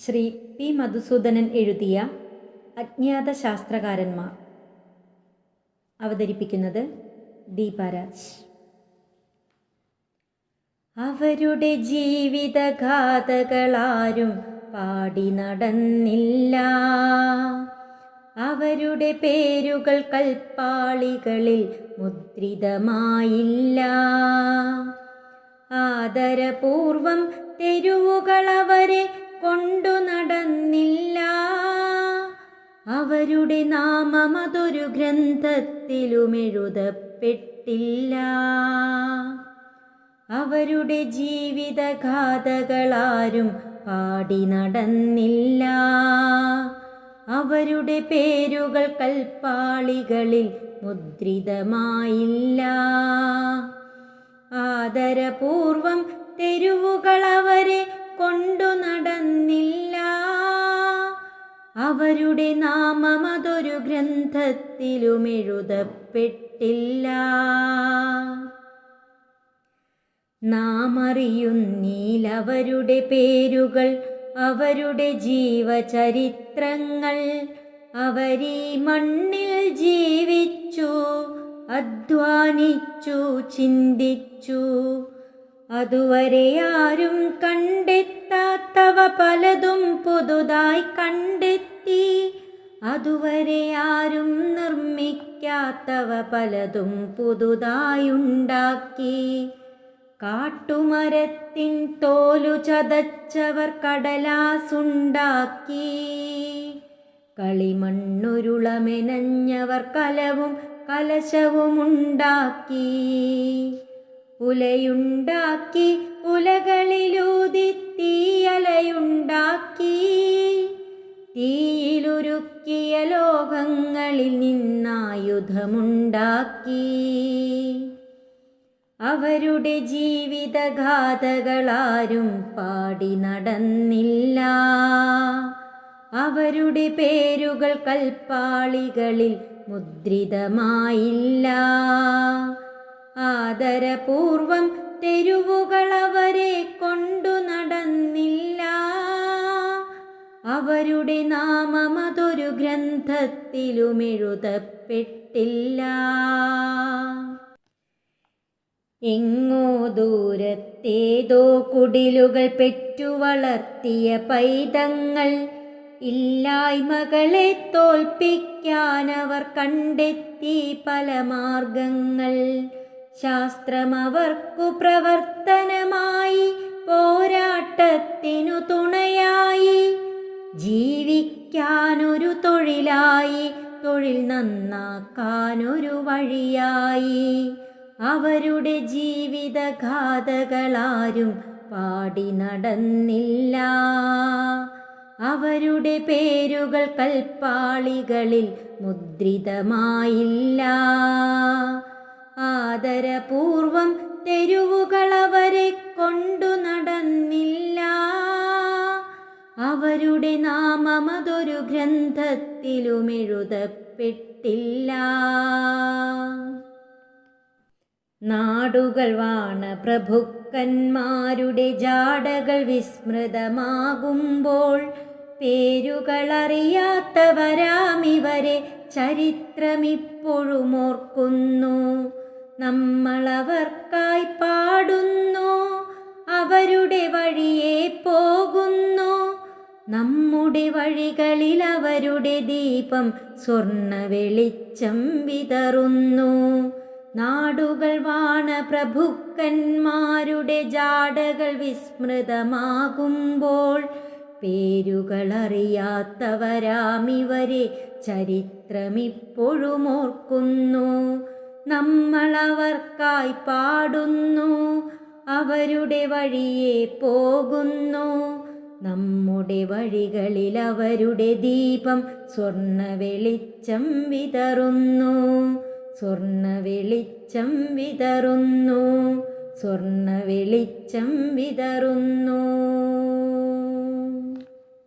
Shri P Madhusoodanan എഴുതിയ അജ്ഞാത ശാസ്ത്രകാരന്മാർ. അവതരിപ്പിക്കുന്നത് ദീപരാജ്. അവരുടെ ജീവിതഗാഥകളാരും പാടി നടന്നില്ല. അവരുടെ പേരുകൾ കൽപ്പാളികളിൽ മുദ്രിതമായില്ല. ആദരപൂർവം തെരുവുകൾ അവരെ കൊണ്ടു നടന്നില്ല. അവരുടെ നാമമതൊരു ഗ്രന്ഥത്തിലും എഴുതപ്പെട്ടില്ല. അവരുടെ ജീവിതഗാഥകളാരും പാടി നടന്നില്ല. അവരുടെ പേരുകൾ കൽപ്പാളികളിൽ മുദ്രിതമായില്ല. ആദരപൂർവം തെരുവുകൾ അവരെ കൊണ്ടു നടന്നില്ല. അവരുടെ നാമമതൊരു ഗ്രന്ഥത്തിലും എഴുതപ്പെട്ടില്ല. നാം അറിയുന്നീലവരുടെ പേരുകൾ, അവരുടെ ജീവചരിത്രങ്ങൾ. അവരീ മണ്ണിൽ ജീവിച്ചു, അധ്വാനിച്ചു, ചിന്തിച്ചു. അതുവരെ ആരും കണ്ടെത്താത്തവ പലതും പുതുതായി കണ്ടെത്തി. അതുവരെ ആരും നിർമ്മിക്കാത്തവ പലതും പുതുതായി ഉണ്ടാക്കി. കാട്ടുമരത്തിൻ തോലു ചതച്ചവർ കടലാസുണ്ടാക്കി. കളിമണ്ണുരുളമെനഞ്ഞവർ കലവും കലശവുമുണ്ടാക്കി. ഉലയുണ്ടാക്കി, ഉലകളിലൂതി തീയലയുണ്ടാക്കി. തീയിലുരുക്കിയ ലോഹങ്ങളിൽ നിന്നായുധമുണ്ടാക്കി. അവരുടെ ജീവിതഗാഥകളാരും പാടി നടന്നില്ല. അവരുടെ പേരുകൾ കൽപ്പാളികളിൽ മുദ്രിതമായില്ല. ആദരപൂർവം തെരുവുകൾ അവരെ കൊണ്ടു നടന്നില്ല. അവരുടെ നാമമതൊരു ഗ്രന്ഥത്തിലും എഴുതപ്പെട്ടില്ല. എങ്ങോ ദൂരത്തേതോ കുടിലുകൾ പെറ്റു വളർത്തിയ പൈതങ്ങൾ. ഇല്ലായ്മകളെ തോൽപ്പിക്കാനവർ കണ്ടെത്തി പല മാർഗങ്ങൾ. ശാസ്ത്രമവർക്കു പ്രവർത്തനമായി, പോരാട്ടത്തിനു തുണയായി. ജീവിക്കാനൊരു തൊഴിലായി, തൊഴിൽ നന്നാക്കാനൊരു വഴിയായി. അവരുടെ ജീവിതഗാഥകളാരും പാടി നടന്നില്ല. അവരുടെ പേരുകൾ കൽപ്പാളികളിൽ മുദ്രിതമായില്ല. ആദരപൂർവം തെരുവുകൾ അവരെ കൊണ്ടു നടന്നില്ല. അവരുടെ നാമമതൊരു ഗ്രന്ഥത്തിലും എഴുതപ്പെട്ടില്ല. നാടുകൾ വാണ പ്രഭുക്കന്മാരുടെ ജാടകൾ വിസ്മൃതമാകുമ്പോൾ, പേരുകളറിയാത്തവരാമിവരെ ചരിത്രമിപ്പോഴും ഓർക്കുന്നു. നമ്മളവർക്കായി പാടുന്നു, അവരുടെ വഴിയെ പോകുന്നു. നമ്മുടെ വഴികളിൽ അവരുടെ ദീപം സ്വർണ്ണ വെളിച്ചം വിതറുന്നു. നാടുകൾ വാണ പ്രഭുക്കന്മാരുടെ ജാടകൾ വിസ്മൃതമാകുമ്പോൾ, പേരുകളറിയാത്തവരാമിവരെ ചരിത്രമിപ്പോഴും ഓർക്കുന്നു. നമ്മളവർക്കായി പാടുന്നു, അവരുടെ വഴിയെ പോകുന്നു. നമ്മുടെ വഴികളിൽ അവരുടെ ദീപം സ്വർണ്ണ വെളിച്ചം വിതറുന്നു. സ്വർണ്ണ വെളിച്ചം വിതറുന്നു. സ്വർണ്ണ വെളിച്ചം വിതറുന്നു.